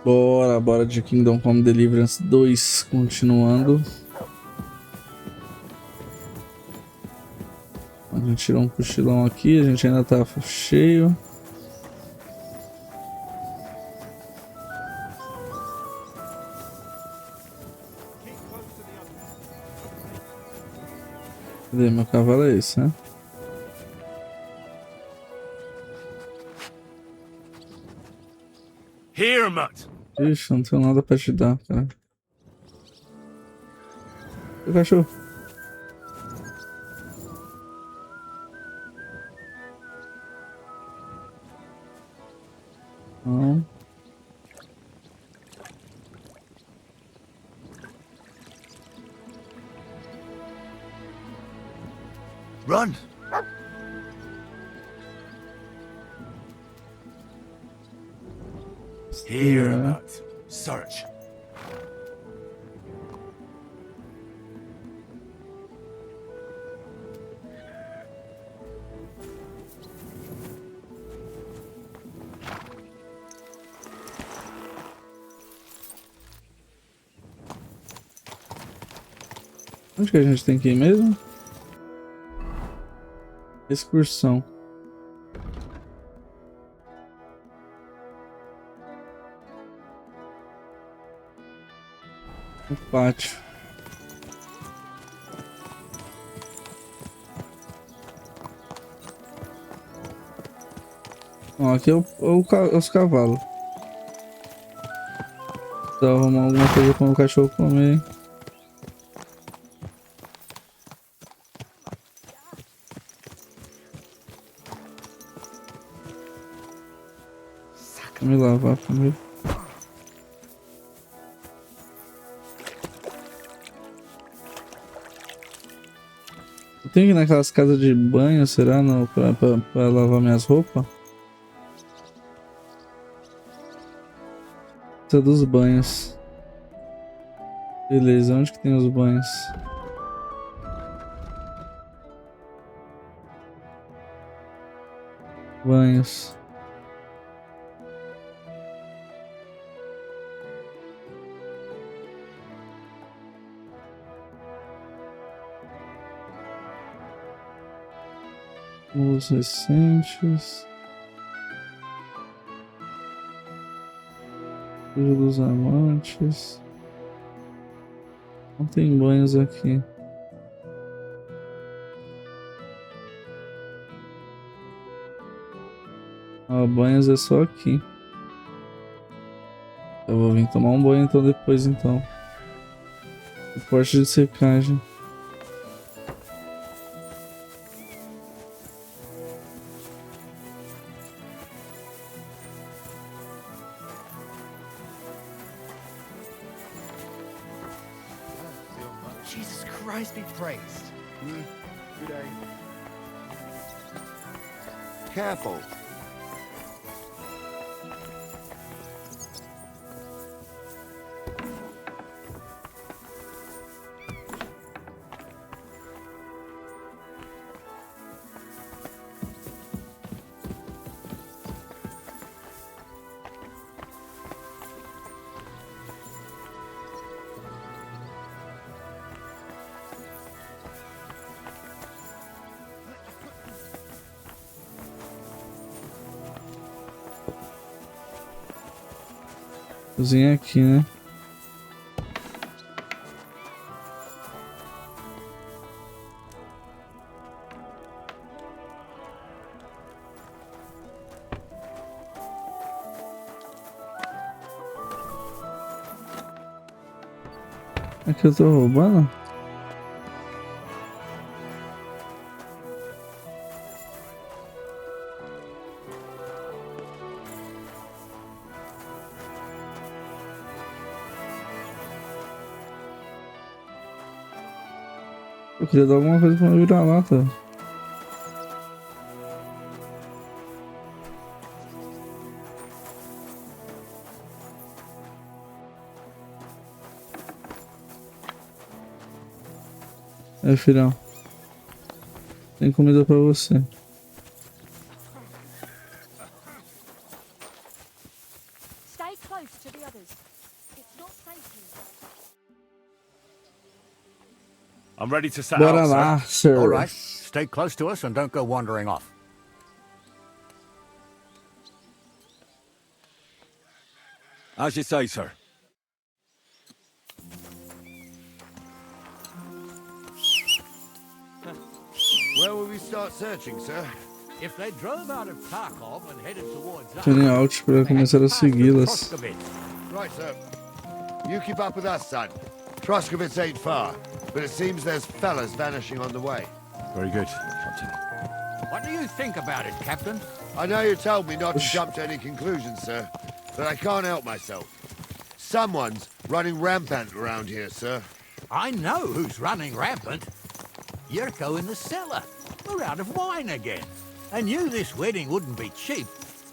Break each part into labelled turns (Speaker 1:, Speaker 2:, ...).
Speaker 1: Bora de Kingdom Come Deliverance 2, continuando. A gente tirou um cochilão aqui, a gente ainda tá cheio. Cadê? Meu cavalo é esse, né? Ixi, não tenho nada pra te dar, cara. O cachorro. Não.
Speaker 2: Run! Hear about. Search.
Speaker 1: Onde que a gente tem que ir mesmo? Excursão. O pátio. Ó, aqui é os cavalos. Precisa arrumar alguma coisa para o cachorro comer. Vou me lavar primeiro. Eu tenho que ir naquelas casas de banho, será? Não, pra lavar minhas roupas? Essa dos banhos. Beleza, onde que tem os banhos? Banhos. Os recentes. Sujo dos amantes. Não tem banhos aqui. Ó, banhos é só aqui. Eu vou vir tomar um banho então depois então. Suporte de secagem.
Speaker 2: Jesus Christ be praised. Good day. Careful.
Speaker 1: Cozinha aqui, né? Aqui eu tô roubando? Eu queria dar alguma coisa pra me virar lata. É, filhão. Tem comida pra você.
Speaker 3: Stay close to the others. It's not safe here.
Speaker 4: I'm ready to set
Speaker 1: Bora
Speaker 4: out,
Speaker 1: lá,
Speaker 4: sir.
Speaker 1: sir.
Speaker 5: All right, stay close to us and don't go wandering off.
Speaker 4: As you say, sir.
Speaker 2: Where will we start searching, sir?
Speaker 5: If they drove out of Kharkov and headed towards us,
Speaker 1: Turning alt para começar a segui-las.
Speaker 2: Right, sir. You keep up with us, son. Troskovitz ain't far, but it seems there's fellas vanishing on the way.
Speaker 4: Very good, Captain.
Speaker 5: What do you think about it, Captain?
Speaker 2: I know you told me not to jump to any conclusions, sir, but I can't help myself. Someone's running rampant around here, sir.
Speaker 5: I know who's running rampant. Yurko in the cellar. We're out of wine again. I knew this wedding wouldn't be cheap,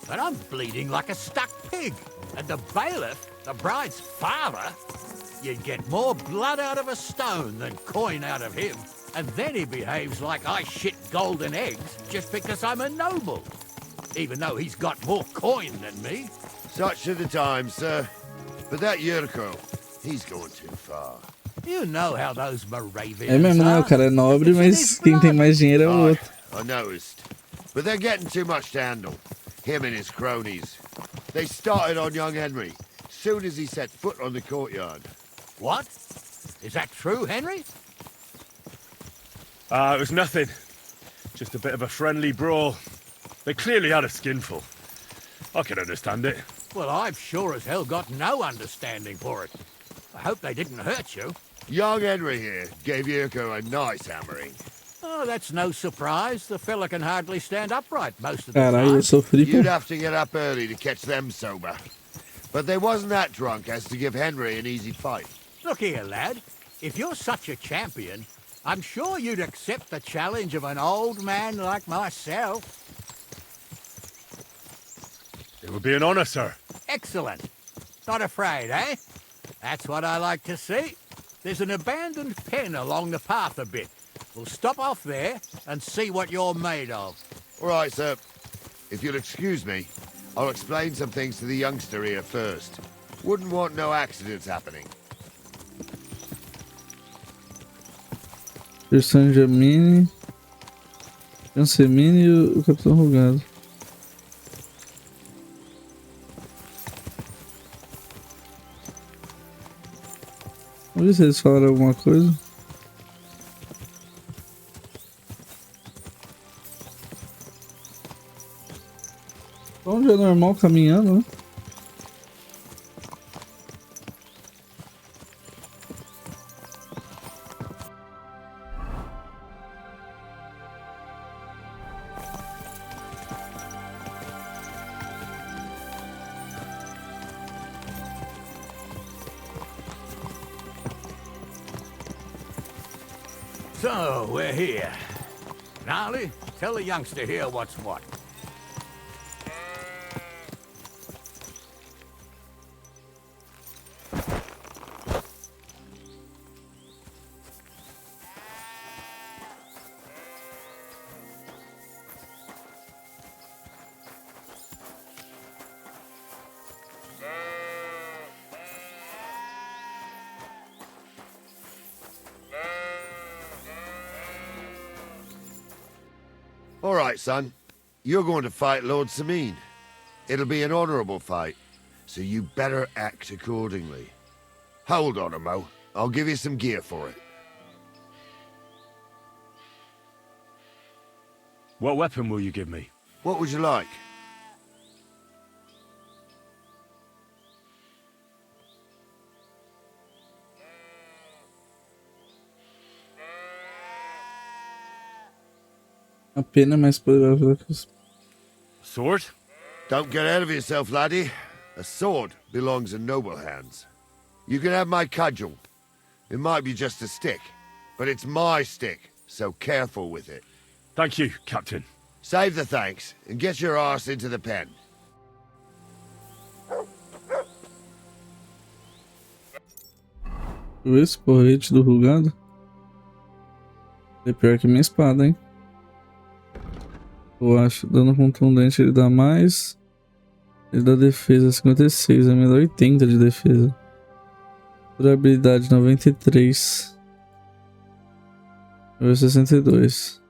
Speaker 5: but I'm bleeding like a stuck pig. And the bailiff, the bride's father, you'd get more blood out of a stone than coin out of him. And then he behaves like I shit golden eggs just because I'm a noble. Even though he's got more coin than me.
Speaker 2: Such are the times, sir. But that Yurko, he's going too far.
Speaker 5: You know how those Moravians
Speaker 1: É mesmo, né? O cara é nobre, mas quem tem mais dinheiro é o outro.
Speaker 2: I noticed. But they're getting too much to handle. Him and his cronies. They started on young Henry, soon as he set foot on the courtyard.
Speaker 5: What? Is that true, Henry?
Speaker 4: It was nothing. Just a bit of a friendly brawl. They clearly had a skinful. I can understand it.
Speaker 5: Well, I've sure as hell got no understanding for it. I hope they didn't hurt you.
Speaker 2: Young Henry here gave Yurko a nice hammering.
Speaker 5: Oh, that's no surprise. The fella can hardly stand upright most of the
Speaker 1: Caralho, eu
Speaker 5: time.
Speaker 1: sofri
Speaker 2: You'd
Speaker 1: por...
Speaker 2: have to get up early to catch them sober. But they wasn't that drunk as to give Henry an easy fight.
Speaker 5: Look here, lad. If you're such a champion, I'm sure you'd accept the challenge of an old man like myself.
Speaker 4: It would be an honor, sir.
Speaker 5: Excellent. Not afraid, eh? That's what I like to see. There's an abandoned pen along the path a bit. We'll stop off there and see what you're made of.
Speaker 2: All right, sir. If you'll excuse me, I'll explain some things to the youngster here first. Wouldn't want no accidents happening.
Speaker 1: Sanjamini, Jansemini e o Capitão Rugado. Vamos ver se eles falaram alguma coisa. Onde é normal caminhando, né?
Speaker 5: So, we're here. Gnarly, tell the youngster here what's what.
Speaker 2: All right, son. You're going to fight Lord Samine. It'll be an honorable fight, so you better act accordingly. Hold on, Mo. I'll give you some gear for it.
Speaker 4: What weapon will you give me?
Speaker 2: What would you like?
Speaker 1: A pena mais poderosa que os...
Speaker 4: Sword?
Speaker 2: Don't get ahead of yourself, laddie. A sword belongs in noble hands. You can have my cudgel. It might be just a stick, but it's my stick, so careful with it.
Speaker 4: Thank you, Captain.
Speaker 2: Save the thanks, and get your arse into the pen.
Speaker 1: Esse porrete do Rugado é pior que minha espada, hein? Eu acho. Dano contundente ele dá mais. Ele dá defesa 56, a minha dá 80 de defesa. Durabilidade 93. Meu é 62.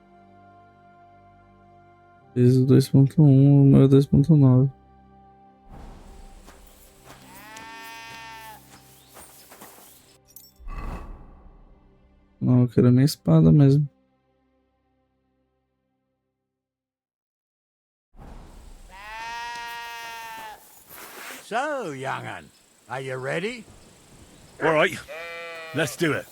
Speaker 1: Peso 2.1, o meu é 2.9. Não, eu quero a minha espada mesmo.
Speaker 5: So, young'un, are you ready?
Speaker 4: All right, let's do it.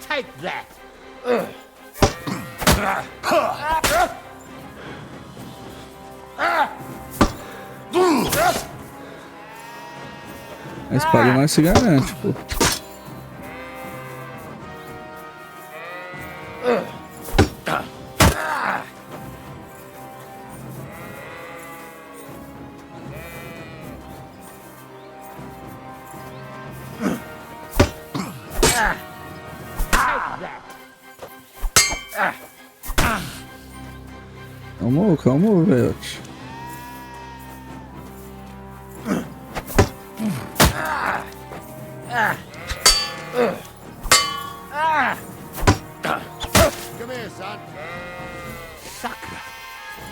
Speaker 5: Take that!
Speaker 1: A espada mais se garante, pô. Calma, calma, velho.
Speaker 2: Come here, son.
Speaker 5: Sucker!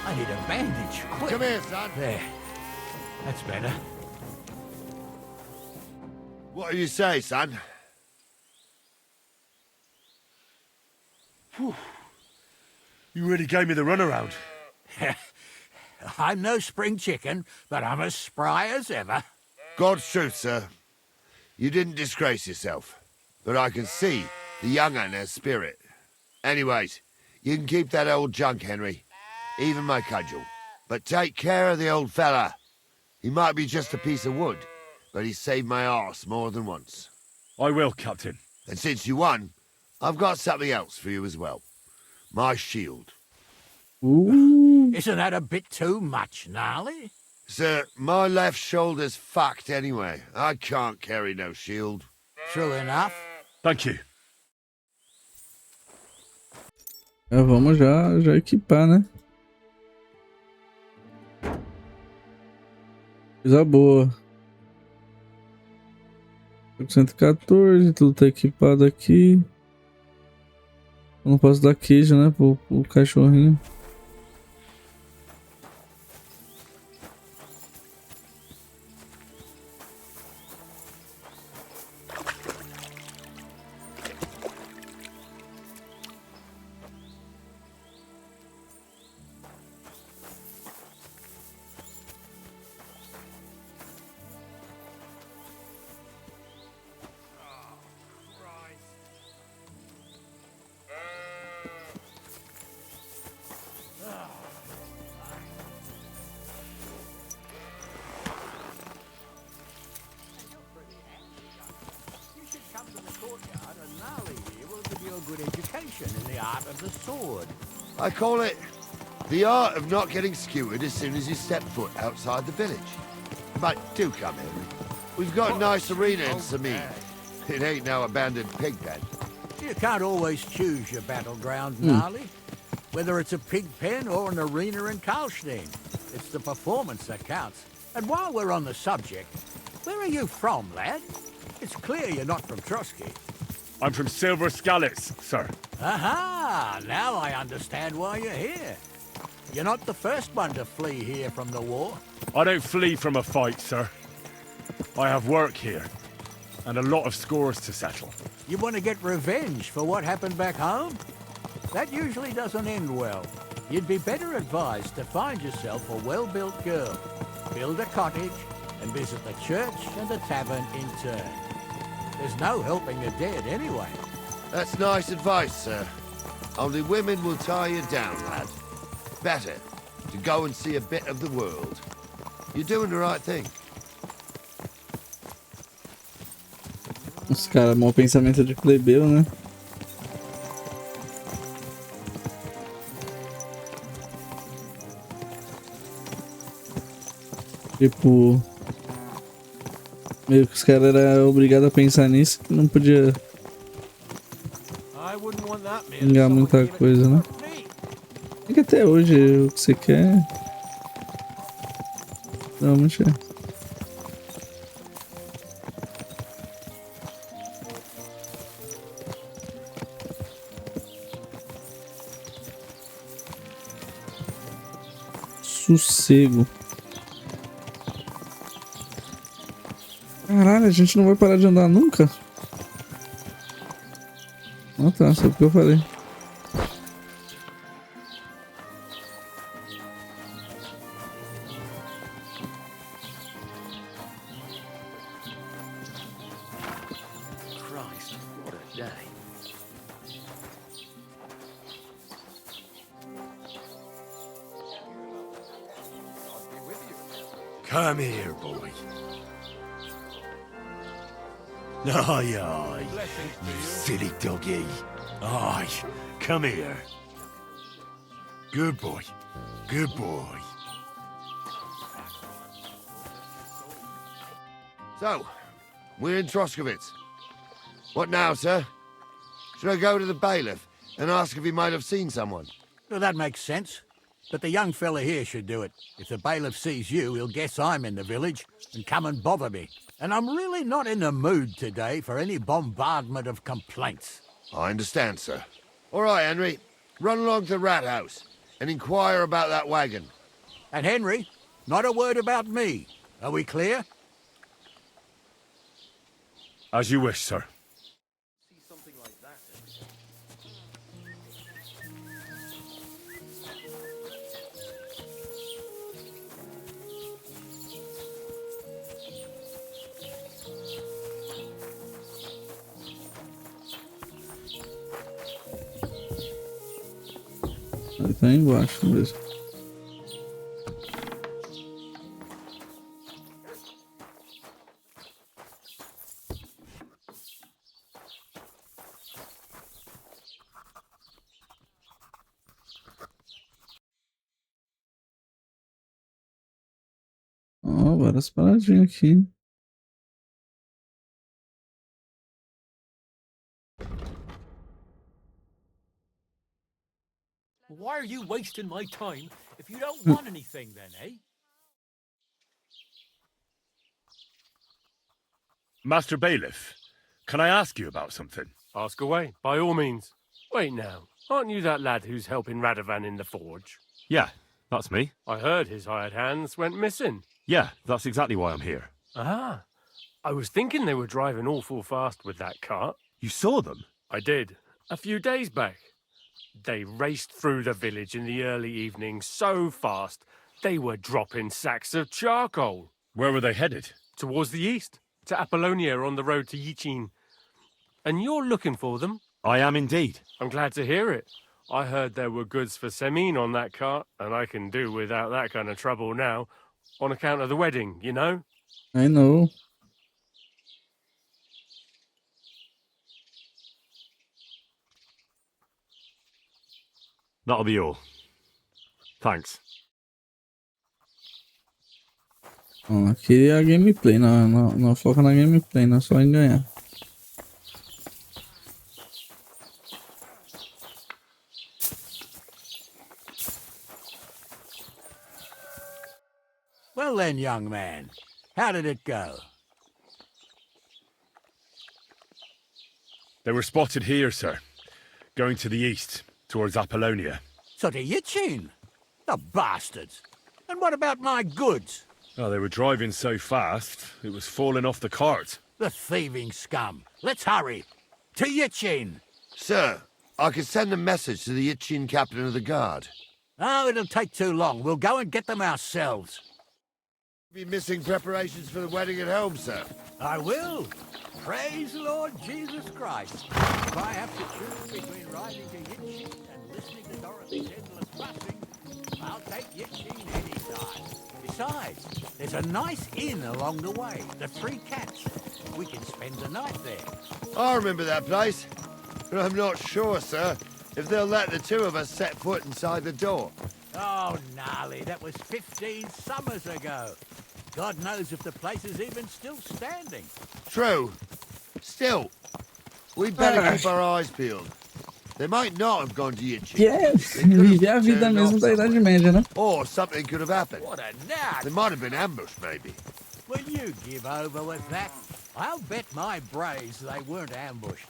Speaker 5: I need a bandage, quick!
Speaker 2: Come here, son.
Speaker 5: There. That's better.
Speaker 2: What do you say, son?
Speaker 4: You really gave me the runaround.
Speaker 5: I'm no spring chicken, but I'm as spry as ever.
Speaker 2: God's truth, sir. You didn't disgrace yourself, but I can see the young'un has spirit. Anyways, you can keep that old junk, Henry. Even my cudgel. But take care of the old fella. He might be just a piece of wood, but he saved my arse more than once.
Speaker 4: I will, Captain.
Speaker 2: And since you won, I've got something else for you as well. My shield.
Speaker 1: Ooh.
Speaker 5: Isn't that a bit too much, Gnarly?
Speaker 2: Sir, my left shoulder's fucked anyway. I can't carry no shield.
Speaker 5: True enough.
Speaker 4: Thank you.
Speaker 1: Vamos já equipar, né? Coisa boa. Tô com 114, tudo tá equipado aqui. Eu não posso dar queijo, né? Pro cachorrinho.
Speaker 5: You should come to the courtyard and Gnarly here will give you a good education in the art of the sword.
Speaker 2: I call it the art of not getting skewered as soon as you step foot outside the village. But do come, Henry. We've got a nice arena in Samin. It ain't no abandoned pig pen.
Speaker 5: You can't always choose your battleground, Gnarly. Whether it's a pig pen or an arena in Karlstein. It's the performance that counts. And while we're on the subject, where are you from, lad? It's clear you're not from Trotsky.
Speaker 4: I'm from Silver Scallops, sir.
Speaker 5: Aha! Now I understand why you're here. You're not the first one to flee here from the war.
Speaker 4: I don't flee from a fight, sir. I have work here, and a lot of scores to settle.
Speaker 5: You want to get revenge for what happened back home? That usually doesn't end well. You'd be better advised to find yourself a well-built girl, build a cottage, and visit the church and the tavern in turn. There's no helping the dead anyway.
Speaker 2: That's nice advice, sir. Only women will tie you down, lad. Better to go and see a bit of the world. You're doing the right thing.
Speaker 1: Os caras, mau pensamento de plebeu, né? Tipo... Meio que os caras eram obrigados a pensar nisso, que não podia
Speaker 6: I wouldn't want that, man.
Speaker 1: pingar muita coisa, né? É que até hoje o que você quer. Realmente é. Sossego. Caralho, a gente não vai parar de andar nunca? Ah tá, só porque eu falei.
Speaker 6: Christ, what a day.
Speaker 4: Come here, boy. Aye, aye. You silly doggy. Aye, come here. Good boy. Good boy.
Speaker 2: So, we're in Troskowitz. What now, sir? Should I go to the bailiff and ask if he might have seen someone?
Speaker 5: Well, that makes sense. But the young fella here should do it. If the bailiff sees you, he'll guess I'm in the village and come and bother me. And I'm really not in the mood today for any bombardment of complaints.
Speaker 2: I understand, sir. All right, Henry. Run along to the rat house and inquire about that wagon.
Speaker 5: And Henry, not a word about me. Are we clear?
Speaker 4: As you wish, sir.
Speaker 1: Ele tá aí embaixo mesmo. Ó, várias paradinhas aqui.
Speaker 6: Why are you wasting my time if you don't want anything then, eh?
Speaker 4: Master Bailiff, can I ask you about something?
Speaker 7: Ask away, by all means. Wait now, aren't you that lad who's helping Radovan in the forge?
Speaker 8: Yeah, that's me.
Speaker 7: I heard his hired hands went missing.
Speaker 8: Yeah, that's exactly why I'm here.
Speaker 7: Ah, I was thinking they were driving awful fast with that cart.
Speaker 8: You saw them?
Speaker 7: I did, a few days back. They raced through the village in the early evening so fast, they were dropping sacks of charcoal.
Speaker 4: Where were they headed?
Speaker 7: Towards the east, to Apollonia on the road to Yichin. And you're looking for them?
Speaker 8: I am indeed.
Speaker 7: I'm glad to hear it. I heard there were goods for Semine on that cart, and I can do without that kind of trouble now, on account of the wedding, you know?
Speaker 1: I know.
Speaker 8: That'll be all. Thanks.
Speaker 1: Ó, aqui é a gameplay, não foca na gameplay, não é só em ganhar.
Speaker 5: Well then, young man, how did it go?
Speaker 4: They were spotted here, sir. Going to the east, towards Apollonia.
Speaker 5: So to Yichin? The bastards! And what about my goods?
Speaker 4: Oh, they were driving so fast, it was falling off the cart.
Speaker 5: The thieving scum! Let's hurry! To Yichin!
Speaker 2: Sir, I could send a message to the Itchin captain of the guard.
Speaker 5: Oh, it'll take too long. We'll go and get them ourselves.
Speaker 2: Be missing preparations for the wedding at home, sir.
Speaker 5: I will. Praise the Lord Jesus Christ. If I have to choose between riding to Yichin and listening to Dorothy's endless fussing, I'll take Yichin any time. Besides, there's a nice inn along the way, the Three Cats. We can spend the night there.
Speaker 2: I remember that place, but I'm not sure, sir, if they'll let the two of us set foot inside the door.
Speaker 5: Oh, gnarly, that was 15 summers ago. God knows if the place is even still standing.
Speaker 2: True. Still, we'd better keep our eyes peeled. They might not have gone to your
Speaker 1: Que é viver a vida mesmo da Idade Média, né?
Speaker 2: Or something could have happened.
Speaker 5: What a nut!
Speaker 2: They might have been ambushed, maybe.
Speaker 5: Will you give over with that? I'll bet my braves they weren't ambushed.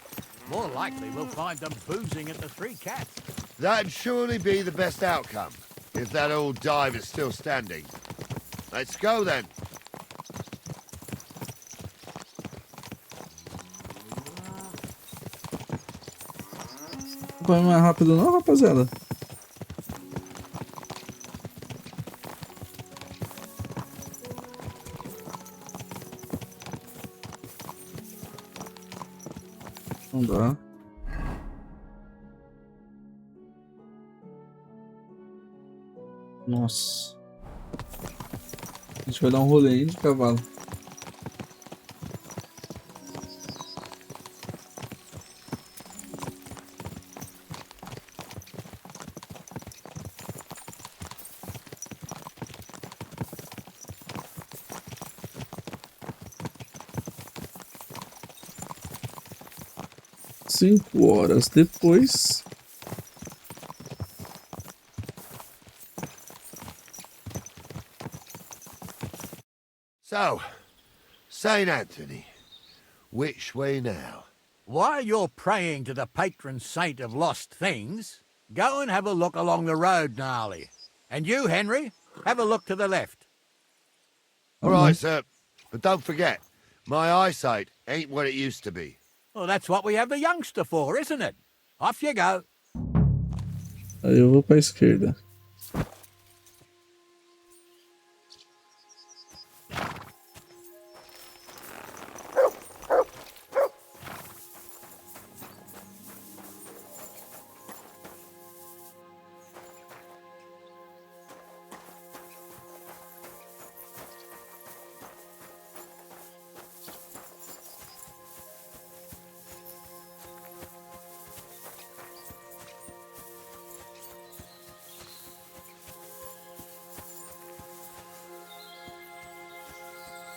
Speaker 5: More likely we'll find them boozing at the Three Cats.
Speaker 2: That'd surely be the best outcome, if that old dive is still standing. Let's go, then.
Speaker 1: Vai mais rápido não, rapaziada? Não dá. Nossa. A gente vai dar um rolê aí de cavalo. Cinco horas depois.
Speaker 2: So, Saint Anthony, which way now?
Speaker 5: While you're praying to the patron saint of lost things, go and have a look along the road, Gnarly. And you, Henry, have a look to the left.
Speaker 2: All right, sir. But don't forget, my eyesight ain't what it used to be.
Speaker 5: Well, that's what we have the youngster for, isn't it? Off you go.
Speaker 1: Aí eu vou pra esquerda.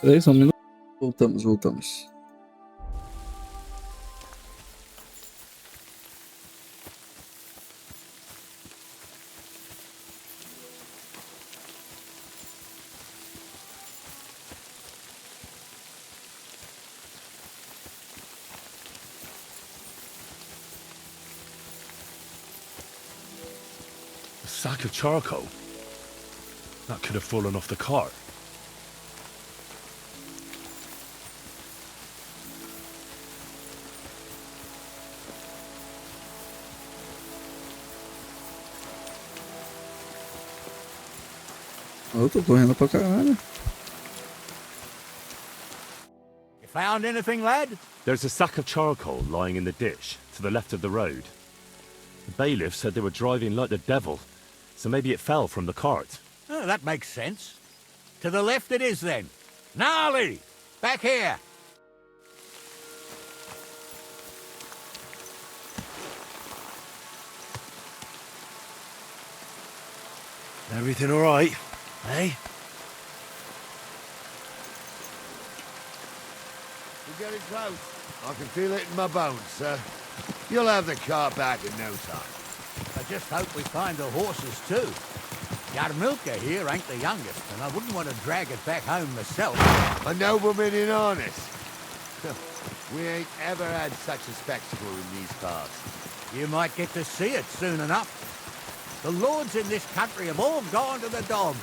Speaker 1: Peraí, só um minuto. Voltamos.
Speaker 4: A sack of charcoal? That could have fallen off the cart.
Speaker 1: Eu tô correndo pra caralho.
Speaker 5: You found anything, lad?
Speaker 8: There's a sack of charcoal lying in the ditch to the left of the road. The bailiff said they were driving like the devil, so maybe it fell from the cart.
Speaker 5: Oh, that makes sense. To the left it is, then. Gnarly! Back here!
Speaker 4: Everything all right, eh?
Speaker 2: We're getting close. I can feel it in my bones, sir. You'll have the car back in no time.
Speaker 5: I just hope we find the horses, too. Yarmilka here ain't the youngest, and I wouldn't want to drag it back home myself.
Speaker 2: A nobleman in harness. We ain't ever had such a spectacle in these parts.
Speaker 5: You might get to see it soon enough. The lords in this country have all gone to the dogs.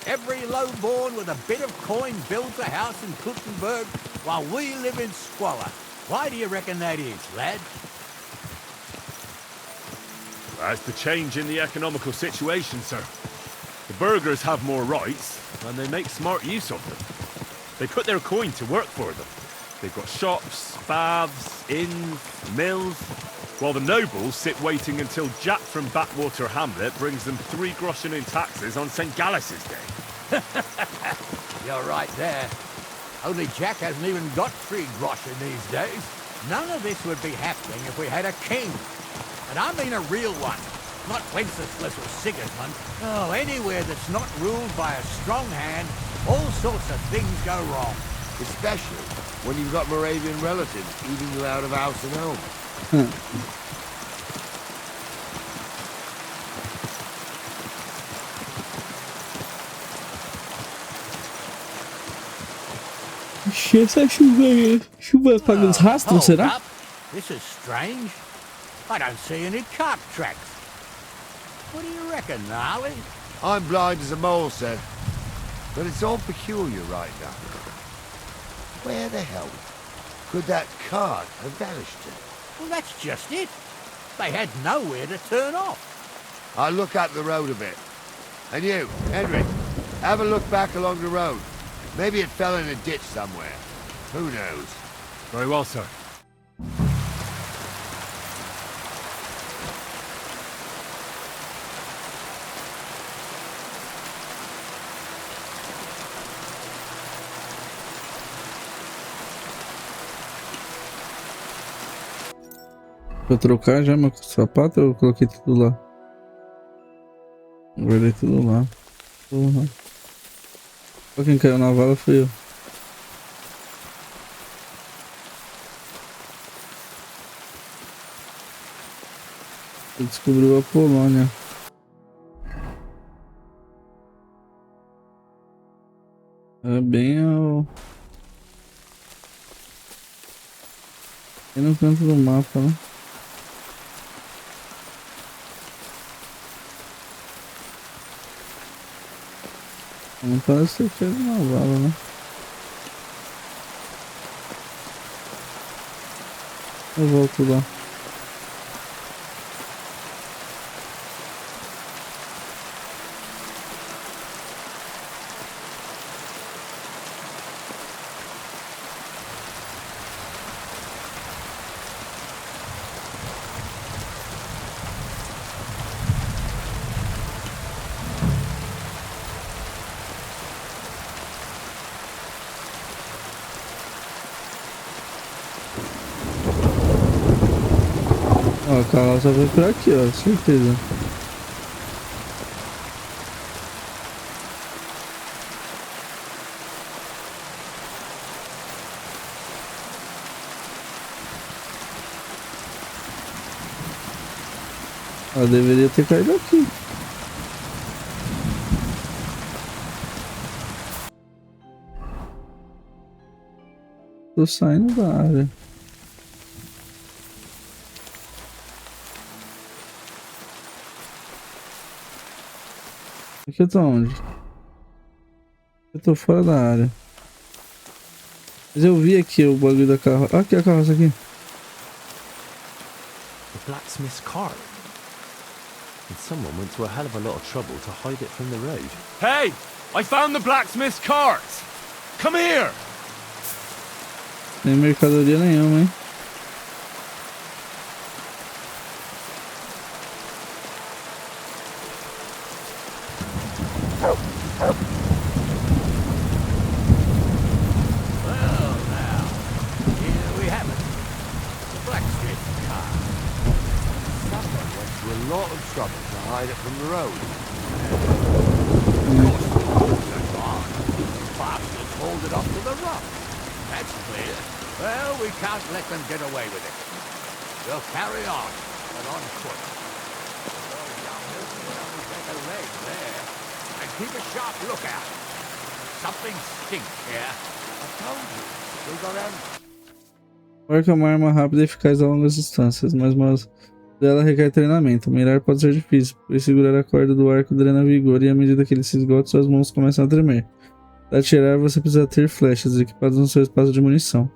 Speaker 5: Every lowborn with a bit of coin builds a house in Kuttenberg while we live in squalor. Why do you reckon that is, lad?
Speaker 4: That's the change in the economical situation, sir. The burghers have more rights, and they make smart use of them. They put their coin to work for them. They've got shops, baths, inns, mills, while the nobles sit waiting until Jack from Backwater Hamlet brings them 3 groschen in taxes on St. Gallus's Day.
Speaker 5: You're right there. Only Jack hasn't even got 3 groschen these days. None of this would be happening if we had a king. And I mean a real one. Not Wenceslas or Sigismund. Oh, anywhere that's not ruled by a strong hand All sorts of things go wrong.
Speaker 2: Especially when you've got Moravian relatives eating you out of house and home.
Speaker 1: Ixi, essa chuva aí. Chuva apaga os rastros,
Speaker 5: Hold
Speaker 1: será?
Speaker 5: up. This is strange. I don't see any cart tracks. What do you reckon, Gnarly?
Speaker 2: I'm blind as a mole, sir. But it's all peculiar right now. Where the hell could that cart have vanished to?
Speaker 5: Well, that's just it. They had nowhere to turn off.
Speaker 2: I'll look up the road a bit. And you, Henry, have a look back along the road. Maybe it fell in a ditch somewhere. Who knows?
Speaker 4: Very well, sir.
Speaker 1: Vou trocar já meu sapato ou eu coloquei tudo lá? Guardei tudo lá. Porra. Só quem caiu na vala fui eu. Ele descobriu a Polônia. É bem ao... bem no canto do mapa, né? Não parece que fez uma vala, né? Eu volto lá. Ó, a carroça vai por aqui, ó, certeza. Ela deveria ter caído aqui. Tô saindo da área. Aqui eu tô onde? Eu tô fora da área. Mas eu vi aqui o bagulho da carroça. Aqui a carroça aqui.
Speaker 8: The blacksmith's cart. And someone went to a hell of a lot of trouble to hide it from the road.
Speaker 4: Hey! I found the blacksmith's cart! Come here!
Speaker 1: Sem mercadoria nenhuma, hein?
Speaker 5: Well, now, here we have it. The blacksmith's car.
Speaker 2: Someone went to a lot of trouble to hide it from the road.
Speaker 5: Of course, the horses aren't. Bastards hauled it off to the rock. That's clear. Well, we can't let them get away with it. We'll carry on, but on foot. Well, youngers will only take a leg there. And keep a sharp lookout. Something stinks here.
Speaker 2: I told you. We got out.
Speaker 1: O arco é uma arma rápida e eficaz a longas distâncias, mas dela requer treinamento. Mirar pode ser difícil, pois segurar a corda do arco drena vigor e à medida que ele se esgota, suas mãos começam a tremer. Para atirar, você precisa ter flechas equipadas no seu espaço de munição.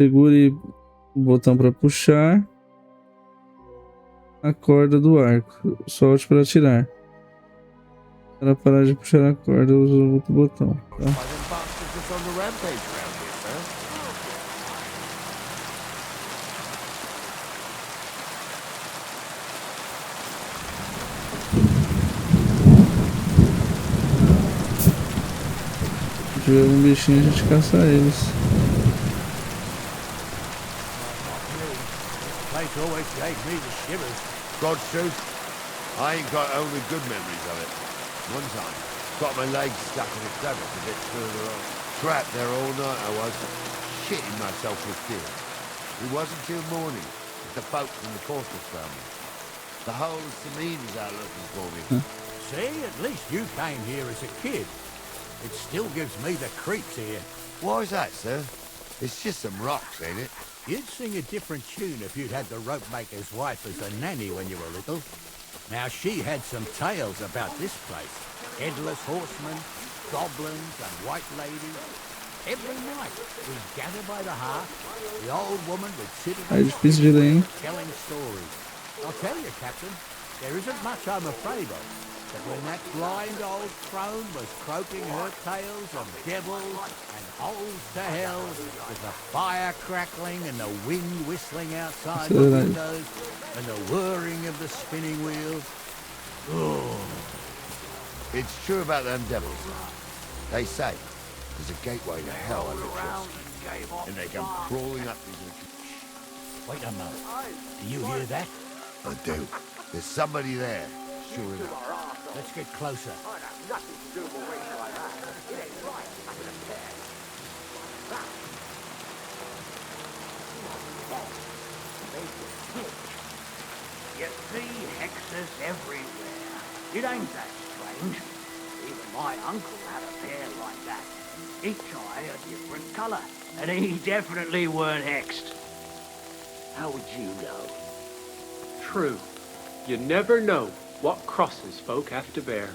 Speaker 1: Segure o botão para puxar a corda do arco. Solte para atirar. Para parar de puxar a corda, use o outro botão. Tá?
Speaker 2: By them bastards that's on the rampage round here, sir.
Speaker 1: Se tiver um bichinho, a gente caça eles.
Speaker 5: The place always gave me the shivers.
Speaker 2: God's truth, I ain't got only good memories of it. One time, Got my legs stuck in a crevice a bit further on. Trapped there all night I was, shitting myself with fear. It wasn't till morning that the folks from the Porter's family. The whole Samine is out looking for me.
Speaker 5: See, at least you came here as a kid. It still gives me the creeps here.
Speaker 2: Why is that, sir? It's just some rocks, ain't it?
Speaker 5: You'd sing a different tune if you'd had the rope maker's wife as a nanny when you were little. Now, she had some tales about this place. Headless horsemen, goblins and white ladies. Every night, we'd gather by the hearth. The old woman would sit at the table telling stories. I'll tell you, Captain, there isn't much I'm afraid of. But when that blind old crone was croaking her tales of devils and holes to hell, with the fire crackling and the wind whistling outside the windows and the whirring of the spinning wheels. Oh.
Speaker 2: It's true about them devils. They say there's a gateway to hell under trust, and they come crawling up these.
Speaker 5: Wait a moment. Do you hear that?
Speaker 2: I do. There's somebody there, sure enough.
Speaker 5: Let's get closer.
Speaker 9: You see hexes everywhere. It ain't that strange. Even my uncle had a pair like that. Each eye a different colour, and he definitely weren't hexed. How would you know?
Speaker 6: True. You never know what crosses folk have to bear.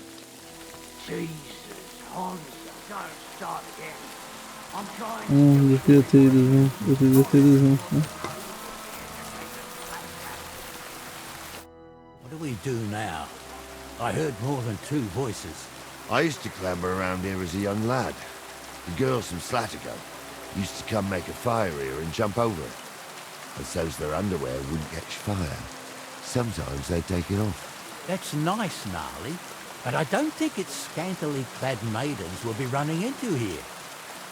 Speaker 9: Jesus, Hans, don't start again. I'm trying to...
Speaker 1: devia ter ido junto. Eu devia ter ido junto, né?
Speaker 5: What do we do now? I heard more than two voices.
Speaker 2: I used to clamber around here as a young lad. The girls from Slatigo used to come make a fire here and jump over it. And so's their underwear wouldn't catch fire. Sometimes they'd take it off.
Speaker 5: That's nice, Gnarly, but I don't think it's scantily clad maidens we'll be running into here.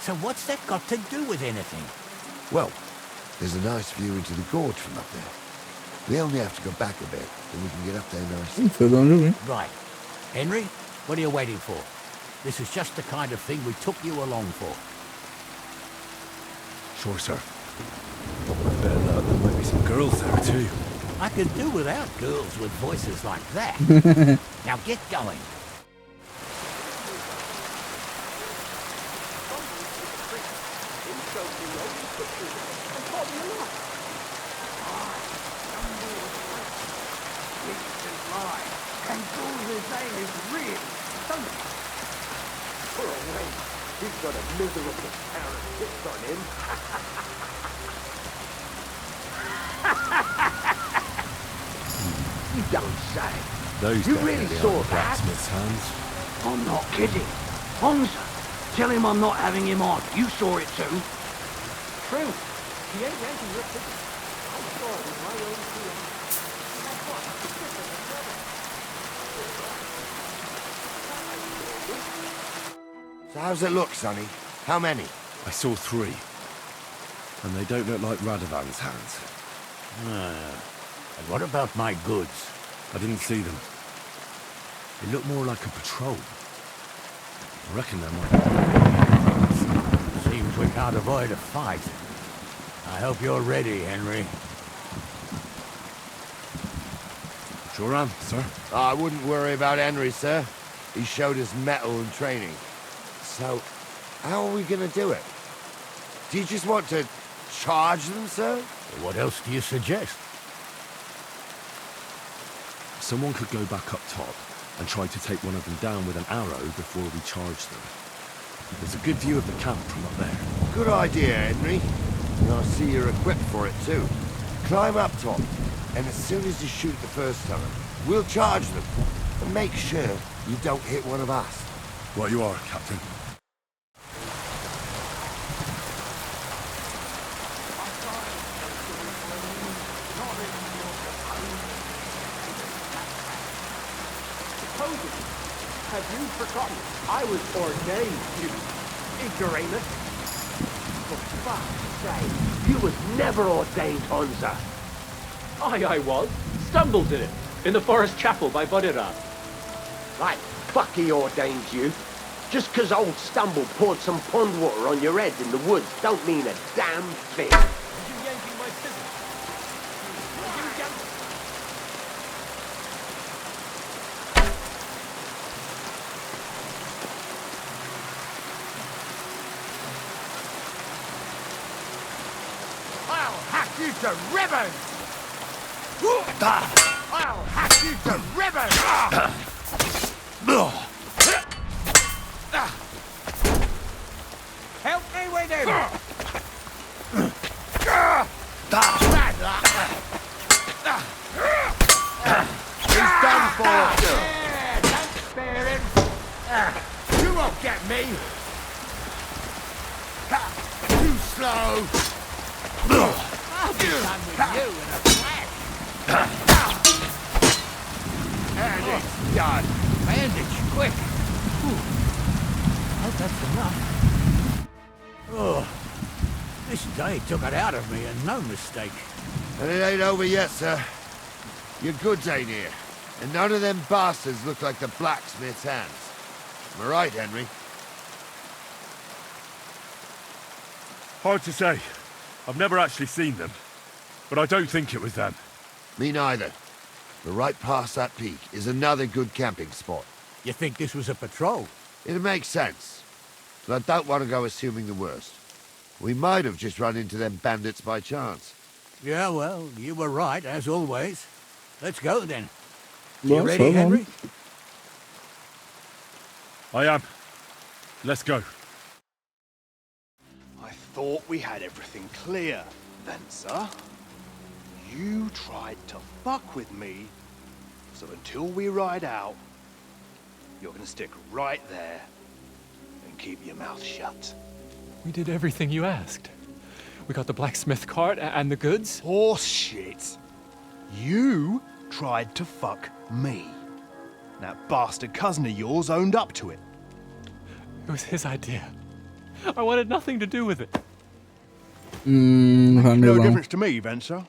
Speaker 5: So what's that got to do with anything?
Speaker 2: Well, there's a nice view into the gorge from up there. We only have to go back a bit, and we can get up there nicely.
Speaker 5: Right. Henry, what are you waiting for? This is just the kind of thing we took you along for.
Speaker 8: Sure, sir. Better luck, there might be some girls there too.
Speaker 5: I could do without girls with voices like that. Now get going.
Speaker 9: He's got a miserable pair of tits on him. You don't say.
Speaker 8: Those
Speaker 9: you really saw that?
Speaker 8: Blacksmith's hands.
Speaker 9: I'm not kidding. Hans, tell him I'm not having him on. You saw it too.
Speaker 6: True. He ain't renting your ticket. I saw it with my own two eyes.
Speaker 2: So how's it look, Sonny? How many?
Speaker 8: I saw 3. And they don't look like Radovan's hands.
Speaker 5: And what about my goods?
Speaker 8: I didn't see them. They look more like a patrol. I reckon they might be.
Speaker 5: Seems we can't avoid a fight. I hope you're ready, Henry.
Speaker 8: Sure am, sir.
Speaker 2: I wouldn't worry about Henry, sir. He showed us mettle and training. So, how are we gonna do it? Do you just want to charge them, sir?
Speaker 5: What else do you suggest?
Speaker 8: Someone could go back up top and try to take one of them down with an arrow before we charge them. There's a good view of the camp from up there.
Speaker 2: Good idea, Henry. And I see you're equipped for it too. Climb up top, and as soon as you shoot the first time, we'll charge them. And make sure you don't hit one of us.
Speaker 8: Right you are, Captain.
Speaker 6: Have you forgotten? I was ordained, you ignoramus. For fuck's sake, you was never ordained, Hunza. I was. Stumbled in it, in the forest chapel by Budira. Right, fuck he ordained you. Just 'cause old Stumble poured some pond water on your head in the woods don't mean a damn thing.
Speaker 9: I'll hack you to ribbons! I'll hack you to ribbons! Help me with him! Bad luck!
Speaker 2: He's done for.
Speaker 9: Yeah, don't spare him! You won't get me!
Speaker 2: Too slow.
Speaker 9: I'll be done with you in a flash!
Speaker 2: And it's done.
Speaker 9: Bandage, quick! Hope that's enough. Oh, this day took it out of me, and no mistake.
Speaker 2: And it ain't over yet, sir. Your goods ain't here. And none of them bastards look like the blacksmith's hands. Am I right, Henry?
Speaker 4: Hard to say. I've never actually seen them. But I don't think it was them.
Speaker 2: Me neither. But right past that peak is another good camping spot.
Speaker 5: You think this was a patrol?
Speaker 2: It makes sense. But I don't want to go assuming the worst. We might have just run into them bandits by chance.
Speaker 5: Yeah, well, you were right, as always. Let's go, then. You
Speaker 1: Well,
Speaker 5: ready,
Speaker 1: so
Speaker 5: Henry?
Speaker 4: I am. Let's go.
Speaker 10: I thought we had everything clear, then, sir. You tried to fuck with me, so until we ride out, you're gonna stick right there and keep your mouth shut.
Speaker 11: We did everything you asked. We got the blacksmith cart and the goods.
Speaker 10: Horse shit. You tried to fuck me. That bastard cousin of yours owned up to it.
Speaker 11: It was his idea. I wanted nothing to do with it.
Speaker 10: No
Speaker 1: Ramilão.
Speaker 10: difference to me, Venser.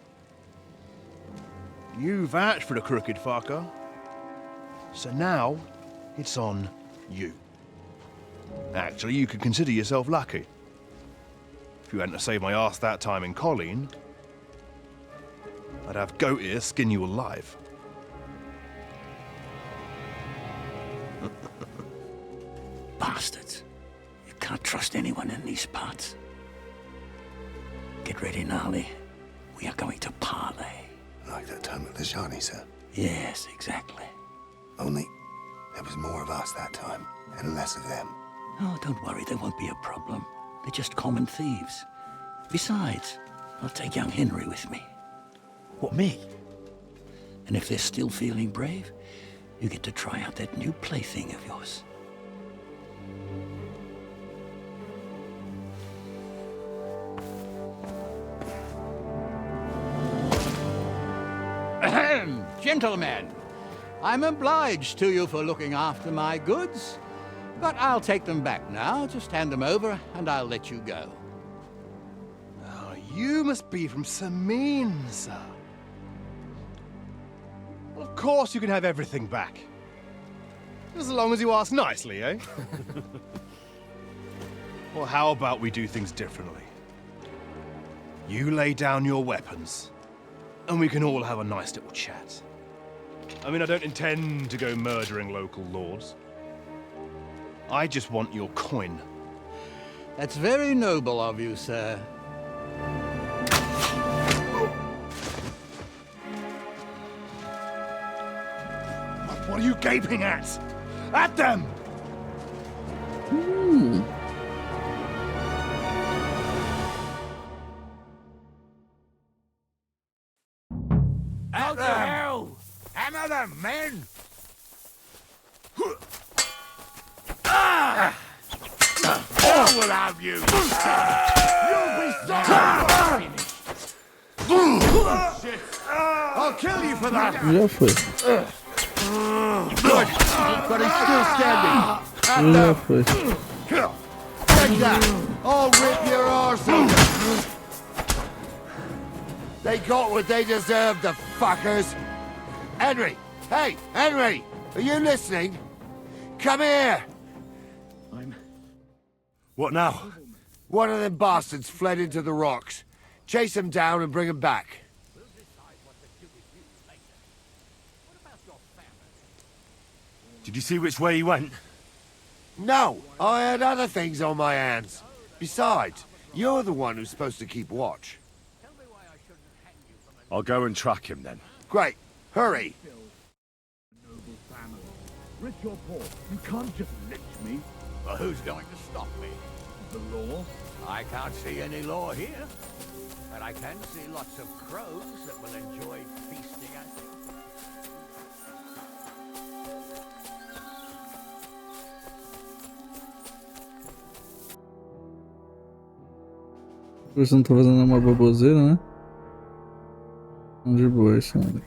Speaker 10: You vouched for the crooked fucker. So now, it's on you. Actually, you could consider yourself lucky. If you hadn't to save my ass that time in Colleen, I'd have goat ear skin you alive.
Speaker 5: Bastards. You can't trust anyone in these parts. Get ready, Gnarly. We are going to parley.
Speaker 12: Like that time at the Shani, sir.
Speaker 5: Yes, exactly.
Speaker 12: Only there was more of us that time, and less of them.
Speaker 5: Oh, don't worry, there won't be a problem. They're just common thieves. Besides, I'll take young Henry with me.
Speaker 10: What, me?
Speaker 5: And if they're still feeling brave, you get to try out that new plaything of yours. Ahem, gentlemen, I'm obliged to you for looking after my goods, but I'll take them back now. Just hand them over and I'll let you go.
Speaker 10: Oh, you must be from Samin, sir. Of course you can have everything back. As long as you ask nicely, eh? Well, how about we do things differently? You lay down your weapons, and we can all have a nice little chat. I mean, I don't intend to go murdering local lords. I just want your coin.
Speaker 5: That's very noble of you, sir.
Speaker 10: What are you gaping at? At them!
Speaker 9: Out the hell! Hammer them, men! I will have you! You'll be sorry! Shit! I'll kill you for that!
Speaker 1: Já foi.
Speaker 2: Good, but he's still standing.
Speaker 1: Já foi.
Speaker 2: Take that. I'll rip your arse open. They got what they deserved, the fuckers. Henry! Hey, Henry! Are you listening? Come here!
Speaker 4: What now?
Speaker 2: One of them bastards fled into the rocks. Chase him down and bring him back.
Speaker 4: Did you see which way he went?
Speaker 2: No, I had other things on my hands. Besides, you're the one who's supposed to keep watch.
Speaker 4: I'll go and track him then.
Speaker 2: Great. Hurry.
Speaker 9: Rich or poor, you can't just lynch me.
Speaker 5: Well, who's going to stop me?
Speaker 9: The law?
Speaker 5: I can't see any law here. But I can see lots of crows that will enjoy feasting at you.
Speaker 1: Você não tá fazendo uma baboseira, né? De boa isso, né?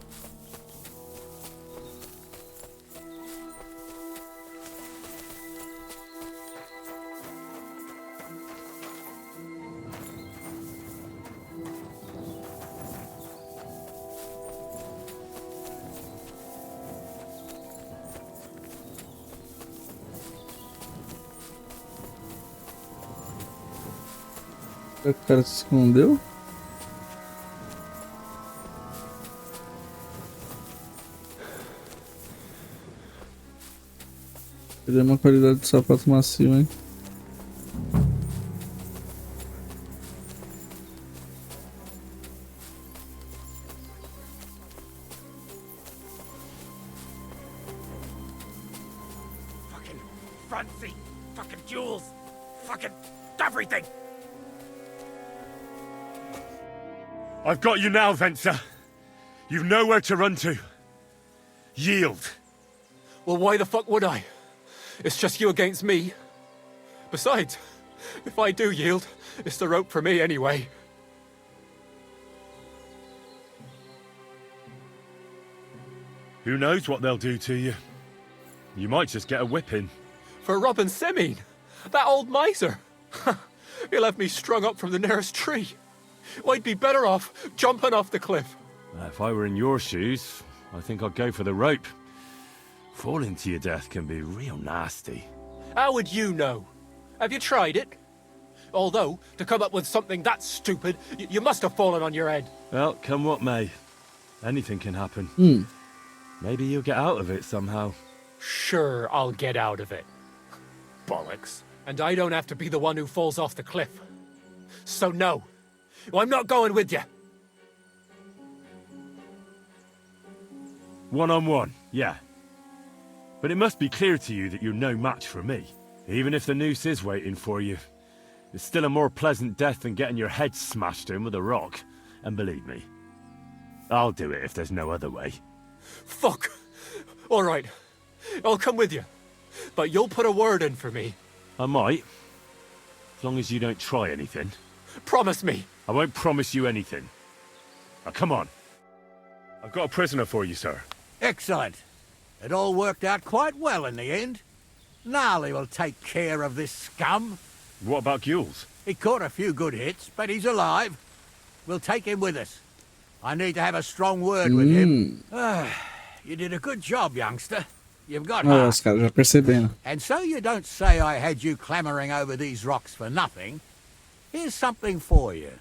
Speaker 1: O cara se escondeu? Ele é uma qualidade de sapato macio, hein?
Speaker 7: Fucking fancy, fucking jewels, fucking everything.
Speaker 4: I've got you now, Venser. You've nowhere to run to. Yield.
Speaker 11: Well, why the fuck would I? It's just you against me. Besides, if I do yield, it's the rope for me anyway.
Speaker 4: Who knows what they'll do to you? You might just get a whipping.
Speaker 11: For robbing Semine, that old miser. He'll have me strung up from the nearest tree. I'd be better off jumping off the cliff.
Speaker 8: If I were in your shoes, I think I'd go for the rope. Falling to your death can be real nasty.
Speaker 11: How would you know? Have you tried it? Although, to come up with something that stupid, you must have fallen on your head.
Speaker 8: Well, come what may. Anything can happen. Maybe you'll get out of it somehow.
Speaker 11: Sure, I'll get out of it. Bollocks. And I don't have to be the one who falls off the cliff. So no, I'm not going with you.
Speaker 8: One-on-one, yeah. But it must be clear to you that you're no match for me. Even if the noose is waiting for you, it's still a more pleasant death than getting your head smashed in with a rock. And believe me, I'll do it if there's no other way.
Speaker 11: Fuck! All right, I'll come with you. But you'll put a word in for me.
Speaker 8: I might. As long as you don't try anything.
Speaker 11: Promise me.
Speaker 8: I won't promise you anything. Now, come on.
Speaker 4: I've got a prisoner for you, sir.
Speaker 5: Excellent. It all worked out quite well in the end. Gnarly will take care of this scum.
Speaker 4: What about Gules?
Speaker 5: He caught a few good hits, but he's alive. We'll take him with us. I need to have a strong word with him. You did a good job, youngster. You've got
Speaker 1: Olha,
Speaker 5: heart.
Speaker 1: os caras já perceberam.
Speaker 5: And so you don't say I had you clambering over these rocks for nothing. Here's something for you.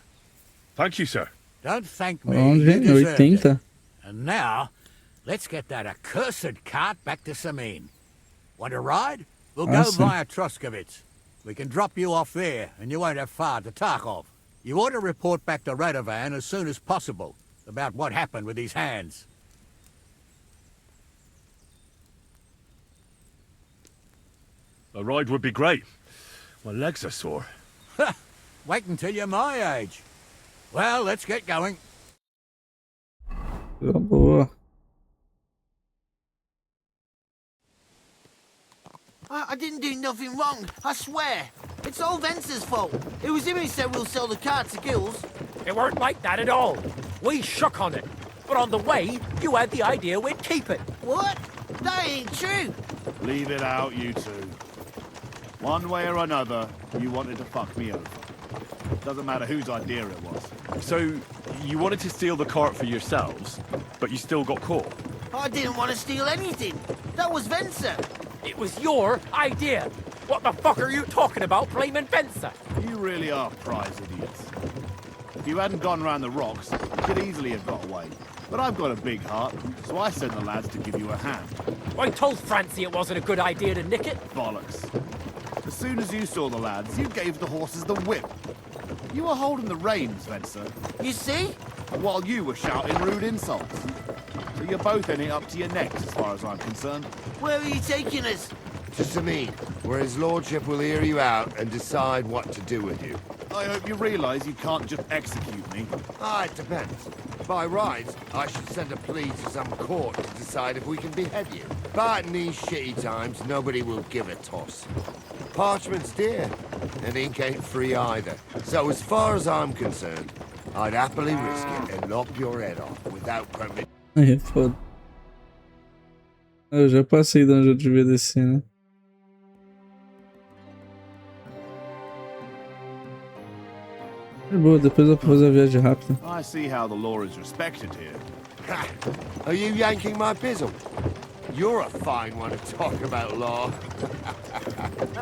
Speaker 4: Thank you, sir.
Speaker 5: Don't thank me.
Speaker 1: Onde?
Speaker 5: You deserved it.
Speaker 1: 80.
Speaker 5: And now, let's get that accursed cart back to Semine. Want to ride? We'll go
Speaker 1: sim.
Speaker 5: via Troskovitz. We can drop you off there, and you won't have far to Tarkov. You ought to report back to Radovan as soon as possible about what happened with his hands.
Speaker 4: A ride would be great. My legs are sore.
Speaker 5: Wait until you're my age. Well, let's get going.
Speaker 1: Boa.
Speaker 13: I didn't do nothing wrong, I swear. It's all Vence's fault. It was him who said we'll sell the car to Gills.
Speaker 7: It weren't like that at all. We shook on it. But on the way, you had the idea we'd keep it.
Speaker 13: What? That ain't true.
Speaker 14: Leave it out, you two. One way or another, you wanted to fuck me over. Doesn't matter whose idea it was.
Speaker 8: So, you wanted to steal the cart for yourselves, but you still got caught?
Speaker 13: I didn't want to steal anything. That was Vencer.
Speaker 11: It was your idea. What the fuck are you talking about, blaming Fencer?
Speaker 14: You really are prize idiots. If you hadn't gone round the rocks, you could easily have got away. But I've got a big heart, so I sent the lads to give you a hand.
Speaker 11: I told Francie it wasn't a good idea to nick it.
Speaker 14: Bollocks. As soon as you saw the lads, you gave the horses the whip. You were holding the reins, Spencer.
Speaker 13: You see?
Speaker 14: While you were shouting rude insults. So you're both in it up to your necks, as far as I'm concerned.
Speaker 13: Where are you taking us?
Speaker 2: To Sameen, where his lordship will hear you out and decide what to do with you.
Speaker 14: I hope you realise you can't just execute me.
Speaker 2: Ah, it depends. By rights, I should send a plea to some court to decide if we can behead you. But in these shitty times, nobody will give a toss. Parchment's dear, and ink ain't free either. So as far as I'm concerned, I'd happily risk it and lop your head off without permit.
Speaker 1: Aí, foda. Eu já passei de onde eu devia descer, né? É boa, depois eu vou fazer a viagem rápida.
Speaker 14: I see how the law is respected here.
Speaker 2: Ha! Are you yanking my bizzle? You're a fine one to talk about law.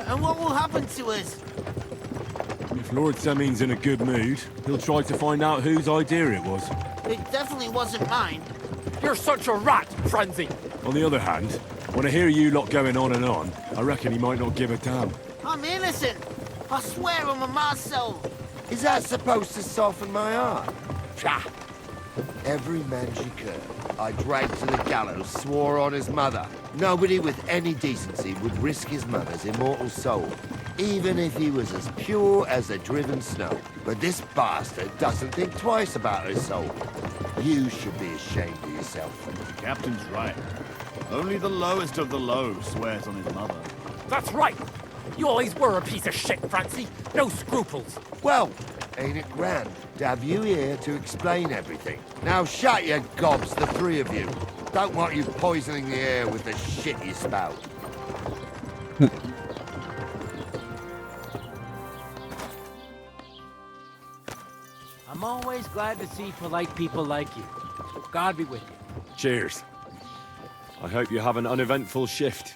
Speaker 13: And what will happen to us?
Speaker 8: If Lord Sameen's in a good mood, he'll try to find out whose idea it was.
Speaker 13: It definitely wasn't mine.
Speaker 11: You're such a rat, Francie.
Speaker 8: On the other hand, when I hear you lot going on and on, I reckon he might not give a damn.
Speaker 13: I'm innocent. I swear on my ma's soul.
Speaker 2: Is that supposed to soften my heart? Psha! Every man she could, I dragged to the gallows, swore on his mother. Nobody with any decency would risk his mother's immortal soul, even if he was as pure as the driven snow. But this bastard doesn't think twice about his soul. You should be ashamed of yourself.
Speaker 14: The captain's right. Only the lowest of the low swears on his mother.
Speaker 11: That's right. You always were a piece of shit, Francie. No scruples.
Speaker 2: Well, ain't it grand to have you here to explain everything? Now shut your gobs, the three of you. Don't want you poisoning the air with the shit you spout.
Speaker 15: I'm always glad to see polite people like you. God be with you.
Speaker 8: Cheers. I hope you have an uneventful shift.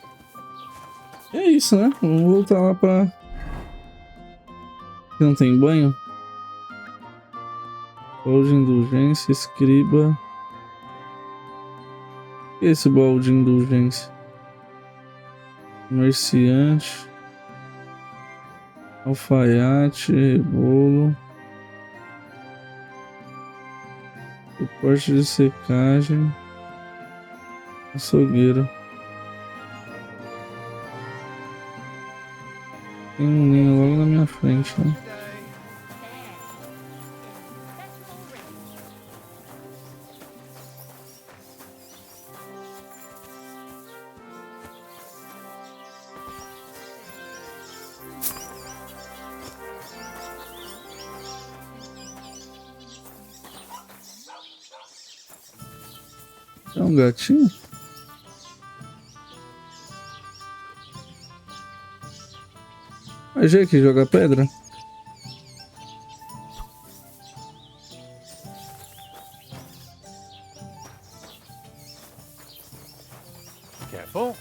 Speaker 1: E é isso, né? Vamos voltar lá pra... Aqui não tem banho? Baú de indulgência, escriba... O que é esse baú de indulgência? Comerciante... Alfaiate, rebolo... Suporte de secagem... Açougueiro... Tem um ninho logo na minha frente, né? É um gatinho? A gente que joga pedra?
Speaker 11: Careful.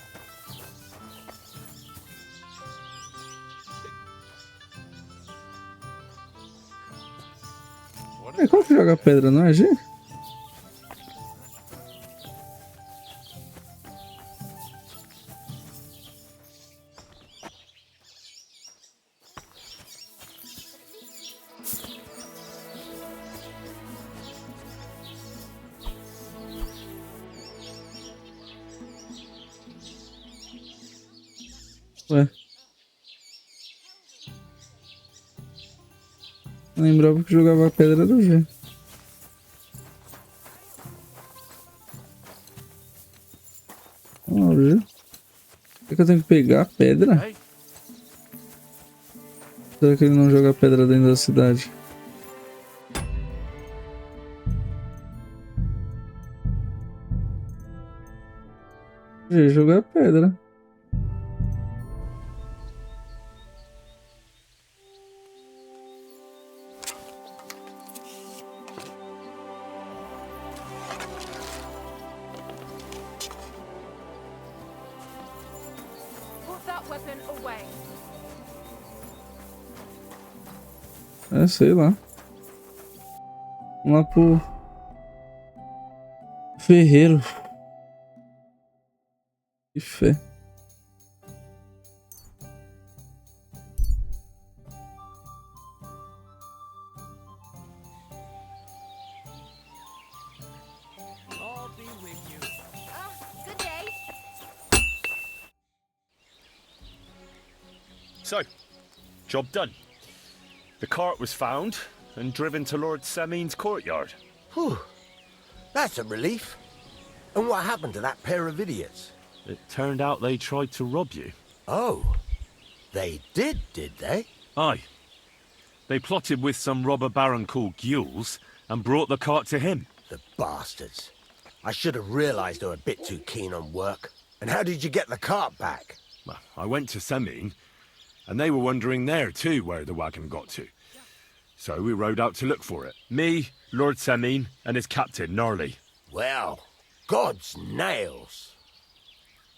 Speaker 1: É, qual que joga pedra, não é, G? Ué. Lembrava que jogava pedra do G. Ó, G. Será que eu tenho que pegar a pedra? Será que ele não joga pedra dentro da cidade? G, jogar pedra.
Speaker 3: weapon away.
Speaker 1: É, sei lá. Vamos lá pro ferreiro. Que fé.
Speaker 15: I'll be with you.
Speaker 3: Good day.
Speaker 8: So, job done. The cart was found and driven to Lord Semin's courtyard.
Speaker 6: Whew. That's a relief. And what happened to that pair of idiots?
Speaker 8: It turned out they tried to rob you.
Speaker 6: Oh. They did they?
Speaker 8: Aye. They plotted with some robber baron called Gules and brought the cart to him.
Speaker 6: The bastards. I should have realized they were a bit too keen on work. And how did you get the cart back?
Speaker 8: Well, I went to Semin, and they were wondering there too where the wagon got to. So we rode out to look for it. Me, Lord Semin, and his captain, Gnarly.
Speaker 6: Well, God's nails.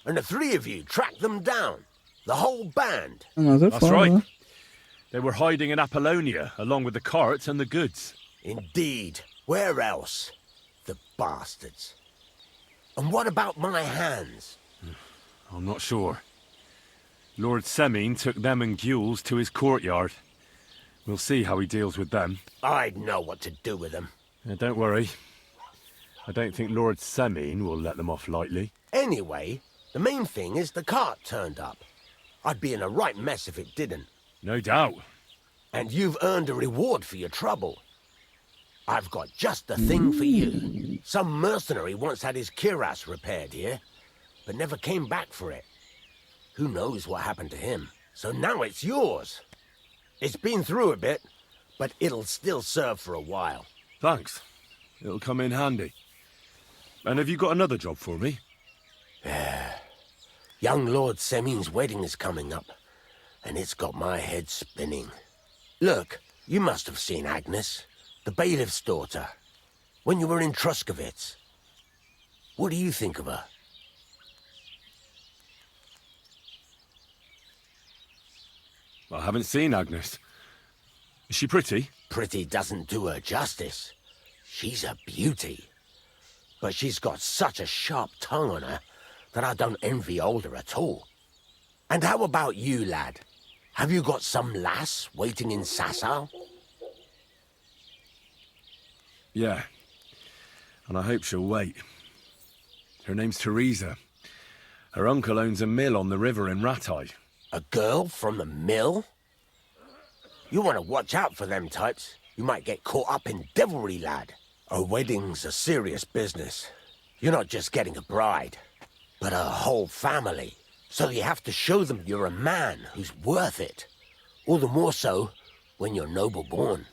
Speaker 6: And the three of you tracked them down? The whole band?
Speaker 8: That's right. They were hiding in Apollonia, along with the cart and the goods.
Speaker 6: Indeed. Where else? The bastards. And what about my hands?
Speaker 8: I'm not sure. Lord Semin took them and Gules to his courtyard. We'll see how he deals with them.
Speaker 6: I'd know what to do with them.
Speaker 8: Don't worry. I don't think Lord Semin will let them off lightly.
Speaker 6: Anyway, the main thing is the cart turned up. I'd be in a right mess if it didn't.
Speaker 8: No doubt.
Speaker 6: And you've earned a reward for your trouble. I've got just the thing for you. Some mercenary once had his cuirass repaired here, but never came back for it. Who knows what happened to him? So now it's yours. It's been through a bit, but it'll still serve for a while.
Speaker 8: Thanks. It'll come in handy. And have you got another job for me?
Speaker 6: Young Lord Semin's wedding is coming up, and it's got my head spinning. Look, you must have seen Agnes, the bailiff's daughter, when you were in Truscovitz. What do you think of her?
Speaker 8: I haven't seen Agnes. Is she pretty?
Speaker 6: Pretty doesn't do her justice. She's a beauty. But she's got such a sharp tongue on her that I don't envy older at all. And how about you, lad? Have you got some lass waiting in Sasau?
Speaker 8: Yeah. And I hope she'll wait. Her name's Teresa. Her uncle owns a mill on the river in Ratai.
Speaker 6: A girl from the mill? You want to watch out for them types. You might get caught up in devilry, lad. A wedding's a serious business. You're not just getting a bride, but a whole family. So you have to show them you're a man who's worth it. All the more so when you're noble-born.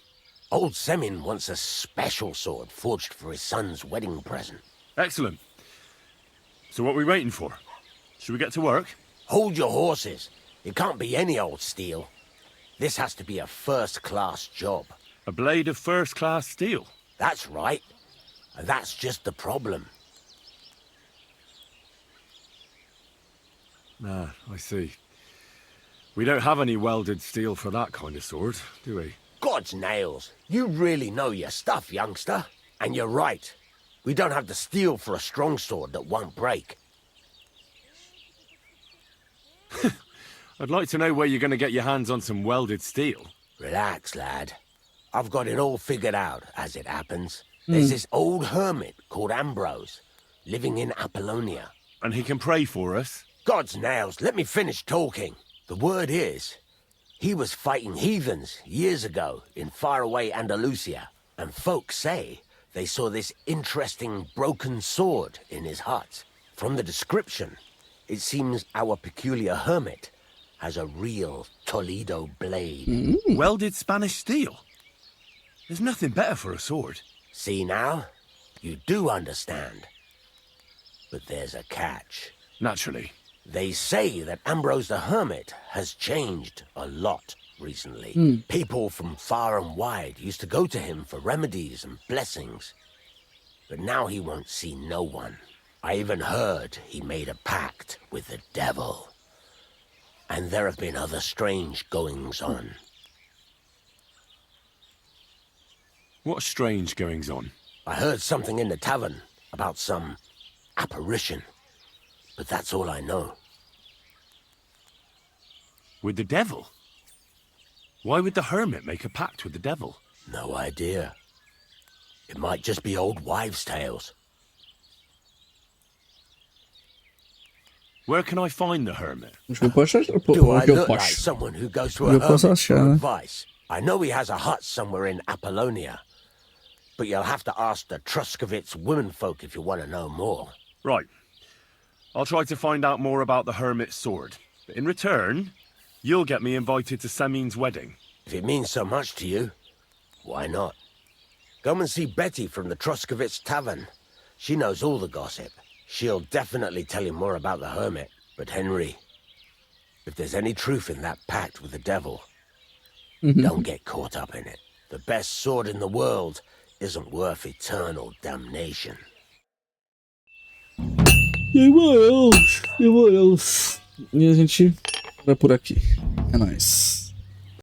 Speaker 6: Old Semin wants a special sword forged for his son's wedding present.
Speaker 8: Excellent. So what are we waiting for? Should we get to work?
Speaker 6: Hold your horses. It can't be any old steel. This has to be a first-class job.
Speaker 8: A blade of first-class steel?
Speaker 6: That's right. And that's just the problem.
Speaker 8: Ah, I see. We don't have any welded steel for that kind of sword, do we?
Speaker 6: God's nails. You really know your stuff, youngster. And you're right. We don't have the steel for a strong sword that won't break.
Speaker 8: I'd like to know where you're going to get your hands on some welded steel.
Speaker 6: Relax, lad. I've got it all figured out, as it happens. There's this old hermit called Ambrose, living in Apollonia.
Speaker 8: And he can pray for us?
Speaker 6: God's nails, let me finish talking. The word is, he was fighting heathens years ago in faraway Andalusia, and folks say they saw this interesting broken sword in his hut. From the description, it seems our peculiar hermit has a real Toledo blade.
Speaker 8: Welded Spanish steel? There's nothing better for a sword.
Speaker 6: See now? You do understand. But there's a catch.
Speaker 8: Naturally.
Speaker 6: They say that Ambrose the Hermit has changed a lot recently. People from far and wide used to go to him for remedies and blessings. But now he won't see no one. I even heard he made a pact with the devil. And there have been other strange goings-on.
Speaker 8: What strange goings-on?
Speaker 6: I heard something in the tavern about some apparition, but that's all I know.
Speaker 8: With the devil? Why would the hermit make a pact with the devil?
Speaker 6: No idea. It might just be old wives' tales.
Speaker 8: Where can I find the hermit?
Speaker 6: Do I look like someone who goes to a hermit for advice? I know he has a hut somewhere in Apollonia, but you'll have to ask the Truskovitz womenfolk if you want to know more.
Speaker 8: Right. I'll try to find out more about the hermit's sword. But in return, you'll get me invited to Samin's wedding.
Speaker 6: If it means so much to you, why not? Come and see Betty from the Truskovitz tavern. She knows all the gossip. She'll definitely tell you more about the hermit. But Henry, if there's any truth in that pact with the devil, don't get caught up in it. The best sword in the world isn't worth eternal damnation.
Speaker 1: E a gente vai por aqui. É nóis.